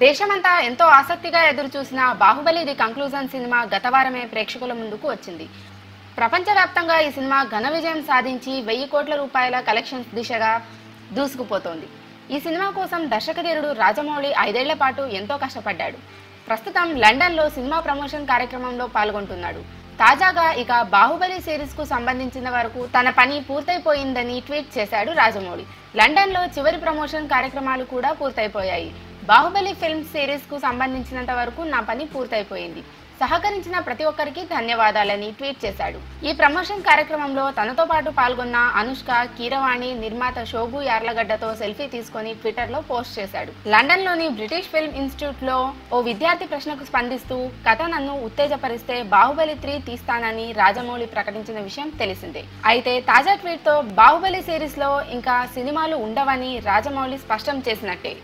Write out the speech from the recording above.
దేశమంతా ఎంతో ఆసక్తిగా ఎదురుచూసిన బాహుబలి ది కంక్లూజన్ సినిమా గత వారమే ప్రేక్షకుల ముందుకు వచ్చింది. ప్రపంచవ్యాప్తంగా ఈ సినిమా ఘన విజయం సాధించి 1000 కోట్ల రూపాయల కలెక్షన్స్ దిశగా దూసుకుపోతోంది. ఈ సినిమా కోసం దర్శకధీరుడు రాజమౌళి 5 ఏళ్ల పాటు ఎంతో కష్టపడ్డాడు. ప్రస్తుతం లండన్లో సినిమా ప్రమోషన్ కార్యక్రమంలో పాల్గొంటున్నాడు. తాజాగా ఇక బాహుబలి సిరీస్ కు సంబంధించిన వరకు తన పని పూర్తయిపోయిందని ట్వీట్ చేశాడు రాజమౌళి. లండన్లో చివరి ప్రమోషన్ కార్యక్రమాలు కూడా పూర్తయిపోయాయి. బాహుబలి ఫిల్మ్ సిరీస్ కు సంబంధించినంత వరకు నా పని పూర్తయిపోయింది. సహకరించిన ప్రతి ఒక్కరికి ధన్యవాదాలని ట్వీట్ చేశాడు. ఈ ప్రమోషన్ కార్యక్రమంలో తనతో పాటు పాల్గొన్న అనుష్క, కీరవాణి, నిర్మాత శోభు యార్లగడ్డతో సెల్ఫీ తీసుకొని ట్విట్టర్లో పోస్ట్ చేశాడు. లండన్లోని బ్రిటిష్ ఫిల్మ్ ఇన్స్టిట్యూట్లో ఓ విద్యార్థి ప్రశ్నకు స్పందిస్తూ కథ నన్ను ఉత్తేజపరిస్తే బాహుబలి 3 తీస్తానని రాజమౌళి ప్రకటించిన విషయం తెలిసిందే. అయితే తాజా ట్వీట్తో బాహుబలి సిరీస్లో ఇంకా సినిమాలు ఉండవని రాజమౌళి స్పష్టం చేసినట్టే.